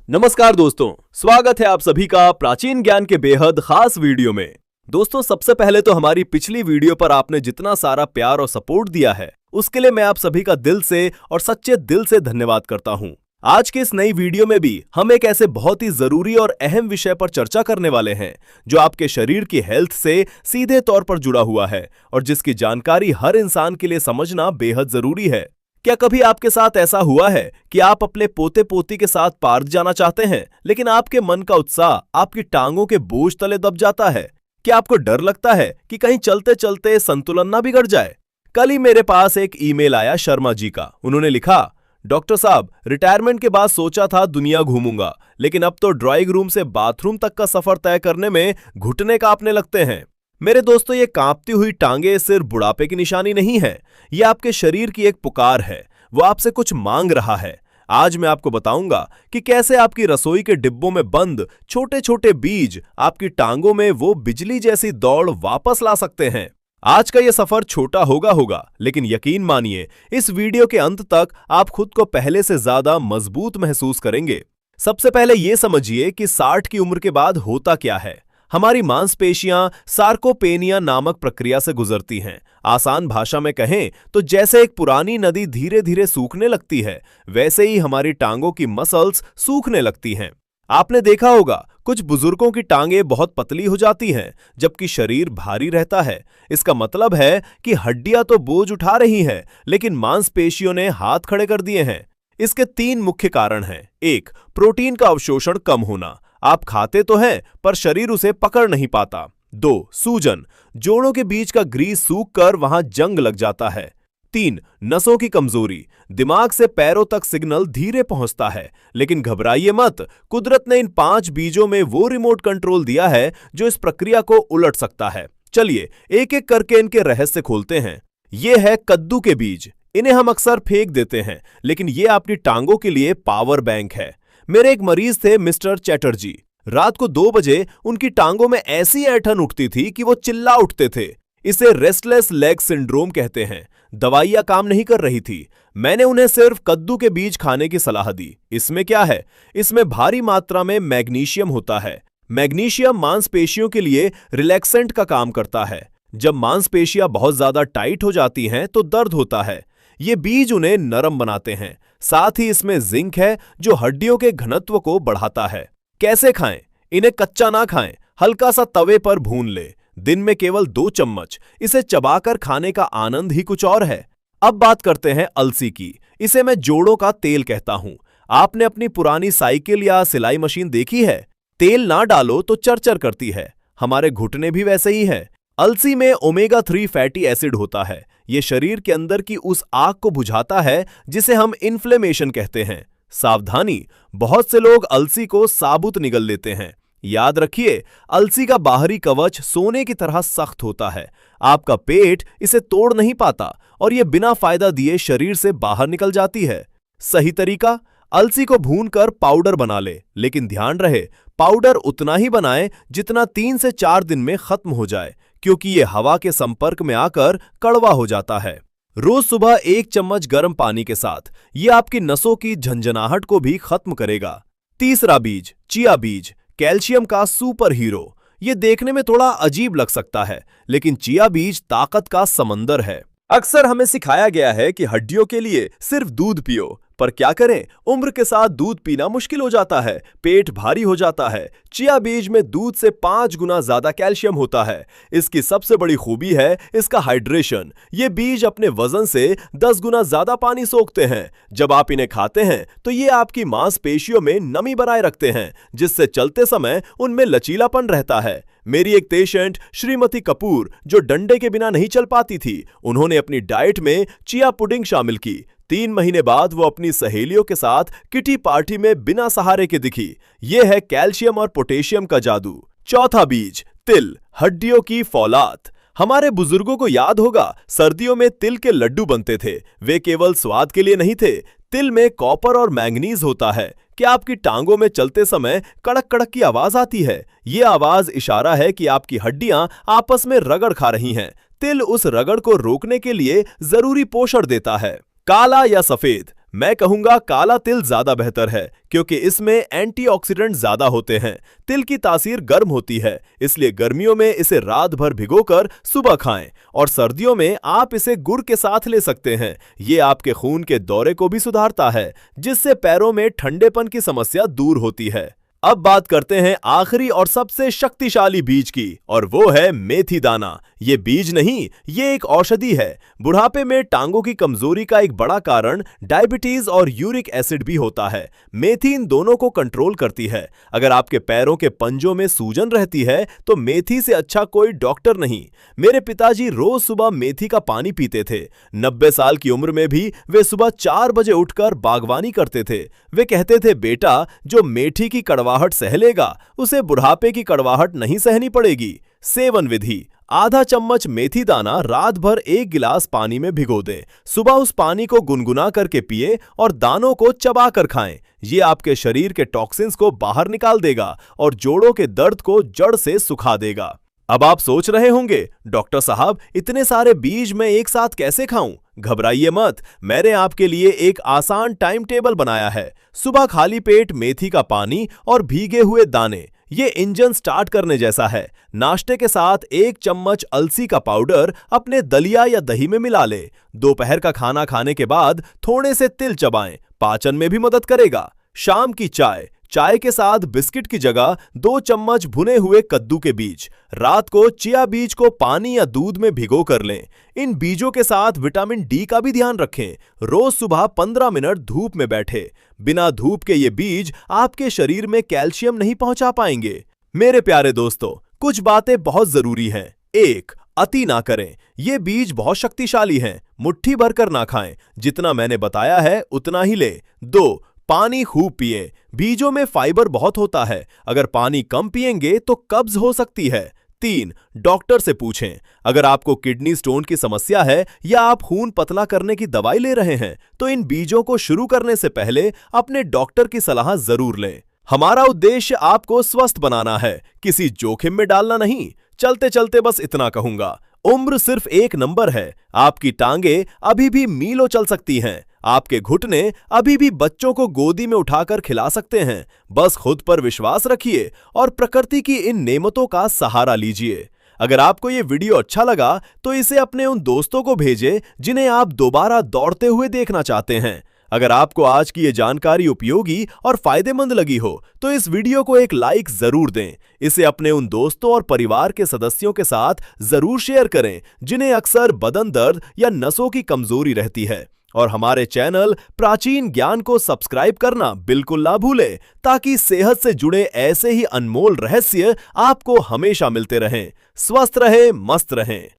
नमस्कार दोस्तों, स्वागत है आप सभी का प्राचीन ज्ञान के बेहद खास वीडियो में। दोस्तों, सबसे पहले तो हमारी पिछली वीडियो पर आपने जितना सारा प्यार और सपोर्ट दिया है उसके लिए मैं आप सभी का दिल से और सच्चे दिल से धन्यवाद करता हूं। आज के इस नई वीडियो में भी हम एक ऐसे बहुत ही जरूरी और अहम विषय पर चर्चा करने वाले हैं जो आपके शरीर की हेल्थ से सीधे तौर पर जुड़ा हुआ है और जिसकी जानकारी हर इंसान के लिए समझना बेहद जरूरी है। क्या कभी आपके साथ ऐसा हुआ है कि आप अपने पोते पोती के साथ पार्क जाना चाहते हैं, लेकिन आपके मन का उत्साह आपकी टांगों के बोझ तले दब जाता है? क्या आपको डर लगता है कि कहीं चलते चलते संतुलन ना बिगड़ जाए? कल ही मेरे पास एक ईमेल आया शर्मा जी का। उन्होंने लिखा, डॉक्टर साहब, रिटायरमेंट के बाद सोचा था दुनिया घूमूंगा, लेकिन अब तो ड्राइंग रूम से बाथरूम तक का सफर तय करने में घुटने कांपने लगते हैं। मेरे दोस्तों, ये कांपती हुई टांगे सिर्फ बुढ़ापे की निशानी नहीं है, ये आपके शरीर की एक पुकार है। वो आपसे कुछ मांग रहा है। आज मैं आपको बताऊंगा कि कैसे आपकी रसोई के डिब्बों में बंद छोटे छोटे बीज आपकी टांगों में वो बिजली जैसी दौड़ वापस ला सकते हैं। आज का ये सफर छोटा होगा, लेकिन यकीन मानिए, इस वीडियो के अंत तक आप खुद को पहले से ज्यादा मजबूत महसूस करेंगे। सबसे पहले ये समझिए कि 60 की उम्र के बाद होता क्या है। हमारी मांसपेशियां सार्कोपेनिया नामक प्रक्रिया से गुजरती हैं। आसान भाषा में कहें तो जैसे एक पुरानी नदी धीरे धीरे सूखने लगती है, वैसे ही हमारी टांगों की मसल्स सूखने लगती हैं। आपने देखा होगा, कुछ बुजुर्गों की टांगें बहुत पतली हो जाती हैं, जबकि शरीर भारी रहता है। इसका मतलब है कि हड्डियां तो बोझ उठा रही हैं, लेकिन मांसपेशियों ने हाथ खड़े कर दिए हैं। इसके 3 मुख्य कारण हैं। 1. प्रोटीन का अवशोषण कम होना। आप खाते तो हैं, पर शरीर उसे पकड़ नहीं पाता। 2. सूजन। जोड़ों के बीच का ग्रीस सूखकर वहां जंग लग जाता है। 3. नसों की कमजोरी। दिमाग से पैरों तक सिग्नल धीरे पहुंचता है, लेकिन घबराइए मत, कुदरत ने इन 5 बीजों में वो रिमोट कंट्रोल दिया है जो इस प्रक्रिया को उलट सकता है। चलिए एक एक करके इनके रहस्य खोलते हैं। ये है कद्दू के बीज। इन्हें हम अक्सर फेंक देते हैं, लेकिन ये आपकी टांगों के लिए पावर बैंक है। मेरे एक मरीज थे, मिस्टर चैटर्जी। रात को 2 बजे उनकी टांगों में ऐसी ऐंठन उठती थी कि वो चिल्ला उठते थे। इसे रेस्टलेस लेग सिंड्रोम कहते हैं। दवाइयां काम नहीं कर रही थी। मैंने उन्हें सिर्फ कद्दू के बीज खाने की सलाह दी। इसमें क्या है? इसमें भारी मात्रा में मैग्नीशियम होता है। मैग्नीशियम मांसपेशियों के लिए रिलैक्सेंट का काम करता है। जब मांसपेशियां बहुत ज्यादा टाइट हो जाती हैं तो दर्द होता है। ये बीज उन्हें नरम बनाते हैं। साथ ही इसमें जिंक है जो हड्डियों के घनत्व को बढ़ाता है। कैसे खाएं? इन्हें कच्चा ना खाएं, हल्का सा तवे पर भून ले। दिन में केवल 2 चम्मच। इसे चबाकर खाने का आनंद ही कुछ और है। अब बात करते हैं अलसी की। इसे मैं जोड़ों का तेल कहता हूं। आपने अपनी पुरानी साइकिल या सिलाई मशीन देखी है? तेल ना डालो तो चरचर करती है। हमारे घुटने भी वैसे ही हैं। अलसी में ओमेगा 3 फैटी एसिड होता है। यह शरीर के अंदर की उस आग को बुझाता है जिसे हम इन्फ्लेमेशन कहते हैं। सावधानी, बहुत से लोग अलसी को साबुत निगल लेते हैं। याद रखिए, अलसी का बाहरी कवच सोने की तरह सख्त होता है। आपका पेट इसे तोड़ नहीं पाता और यह बिना फायदा दिए शरीर से बाहर निकल जाती है। सही तरीका, अलसी को भूनकर पाउडर बना ले, लेकिन ध्यान रहे, पाउडर उतना ही बनाएं जितना 3 से 4 दिन में खत्म हो जाए, क्योंकि यह हवा के संपर्क में आकर कड़वा हो जाता है। रोज सुबह 1 चम्मच गर्म पानी के साथ यह आपकी नसों की झंझनाहट को भी खत्म करेगा। तीसरा बीज, चिया बीज, कैल्शियम का सुपर हीरो। यह देखने में थोड़ा अजीब लग सकता है, लेकिन चिया बीज ताकत का समंदर है। अक्सर हमें सिखाया गया है कि हड्डियों के लिए सिर्फ दूध पियो, पर क्या करें, उम्र के साथ दूध पीना मुश्किल हो जाता है, पेट भारी हो जाता है। चिया बीज में दूध से 5 गुना ज्यादा कैल्शियम होता है। इसकी सबसे बड़ी खूबी है इसका हाइड्रेशन। ये बीज अपने वजन से 10 गुना ज्यादा पानी सोखते हैं। जब आप इन्हें खाते हैं तो ये आपकी मांसपेशियों में नमी बनाए रखते हैं, जिससे चलते समय उनमें लचीलापन रहता है। मेरी एक पेशेंट श्रीमती कपूर, जो डंडे के बिना नहीं चल पाती थी, उन्होंने अपनी डाइट में चिया पुडिंग शामिल की। 3 महीने बाद वो अपनी सहेलियों के साथ किटी पार्टी में बिना सहारे के दिखी। यह है कैल्शियम और पोटेशियम का जादू। चौथा बीज, तिल, हड्डियों की फौलाद। हमारे बुजुर्गों को याद होगा, सर्दियों में तिल के लड्डू बनते थे। वे केवल स्वाद के लिए नहीं थे। तिल में कॉपर और मैंगनीज होता है। क्या आपकी टांगों में चलते समय कड़क कड़क की आवाज आती है? यह आवाज इशारा है कि आपकी हड्डियां आपस में रगड़ खा रही हैं। तिल उस रगड़ को रोकने के लिए जरूरी पोषण देता है। काला या सफेद, मैं कहूंगा काला तिल ज्यादा बेहतर है क्योंकि इसमें एंटीऑक्सीडेंट ज्यादा होते हैं। तिल की तासीर गर्म होती है, इसलिए गर्मियों में इसे रात भर भिगोकर सुबह खाएं और सर्दियों में आप इसे गुड़ के साथ ले सकते हैं। ये आपके खून के दौरे को भी सुधारता है, जिससे पैरों में ठंडेपन की समस्या दूर होती है। अब बात करते हैं आखिरी और सबसे शक्तिशाली बीज की, और वो है मेथी दाना। ये बीज नहीं, ये एक औषधि है। बुढ़ापे में टांगों की कमजोरी का एक बड़ा कारण डायबिटीज और यूरिक एसिड भी होता है। मेथी इन दोनों को कंट्रोल करती है। अगर आपके पैरों के पंजों में सूजन रहती है तो मेथी से अच्छा कोई डॉक्टर नहीं। मेरे पिताजी रोज सुबह मेथी का पानी पीते थे। 90 साल की उम्र में भी वे सुबह 4 बजे उठकर बागवानी करते थे। वे कहते थे, बेटा, जो मेथी की कड़वाहट सह लेगा उसे बुढ़ापे की कड़वाहट नहीं सहनी पड़ेगी। सेवन विधि: आधा चम्मच मेथी दाना रात भर 1 गिलास पानी में भिगो दें। सुबह उस पानी को गुनगुना करके पिए और दानों को चबा कर खाएं। ये आपके शरीर के टॉक्सिन्स को बाहर निकाल देगा और जोड़ों के दर्द को जड़ से सुखा देगा। अब आप सोच रहे होंगे, डॉक्टर साहब, इतने सारे बीज मैं एक साथ कैसे खाऊं? घबराइए मत, मैंने आपके लिए एक आसान टाइम टेबल बनाया है। सुबह खाली पेट मेथी का पानी और भीगे हुए दाने, ये इंजन स्टार्ट करने जैसा है। नाश्ते के साथ 1 चम्मच अलसी का पाउडर अपने दलिया या दही में मिला ले। दोपहर का खाना खाने के बाद थोड़े से तिल चबाएं, पाचन में भी मदद करेगा। शाम की चाय, चाय के साथ बिस्किट की जगह 2 चम्मच भुने हुए कद्दू के बीज। रात को चिया बीज को पानी या दूध में भिगो कर लें। इन बीजों के साथ विटामिन डी का भी ध्यान रखें। रोज सुबह 15 मिनट धूप में बैठे। बिना धूप के ये बीज आपके शरीर में कैल्शियम नहीं पहुंचा पाएंगे। मेरे प्यारे दोस्तों, कुछ बातें बहुत जरूरी हैं। 1. अति ना करें। ये बीज बहुत शक्तिशाली हैं, मुट्ठी भरकर ना खाएं। जितना मैंने बताया है उतना ही लें। 2. पानी खूब पिएं। बीजों में फाइबर बहुत होता है, अगर पानी कम पिएंगे तो कब्ज हो सकती है। 3. डॉक्टर से पूछें। अगर आपको किडनी स्टोन की समस्या है या आप खून पतला करने की दवाई ले रहे हैं तो इन बीजों को शुरू करने से पहले अपने डॉक्टर की सलाह जरूर लें। हमारा उद्देश्य आपको स्वस्थ बनाना है, किसी जोखिम में डालना नहीं। चलते चलते बस इतना कहूंगा, उम्र सिर्फ एक नंबर है। आपकी टांगे अभी भी मीलों चल सकती हैं। आपके घुटने अभी भी बच्चों को गोदी में उठाकर खिला सकते हैं। बस खुद पर विश्वास रखिए और प्रकृति की इन नेमतों का सहारा लीजिए। अगर आपको ये वीडियो अच्छा लगा तो इसे अपने उन दोस्तों को भेजें जिन्हें आप दोबारा दौड़ते हुए देखना चाहते हैं। अगर आपको आज की ये जानकारी उपयोगी और फायदेमंद लगी हो तो इस वीडियो को एक लाइक जरूर दें। इसे अपने उन दोस्तों और परिवार के सदस्यों के साथ जरूर शेयर करें जिन्हें अक्सर बदन दर्द या नसों की कमजोरी रहती है। और हमारे चैनल प्राचीन ज्ञान को सब्सक्राइब करना बिल्कुल ना भूलें, ताकि सेहत से जुड़े ऐसे ही अनमोल रहस्य आपको हमेशा मिलते रहें। स्वस्थ रहें, मस्त रहें।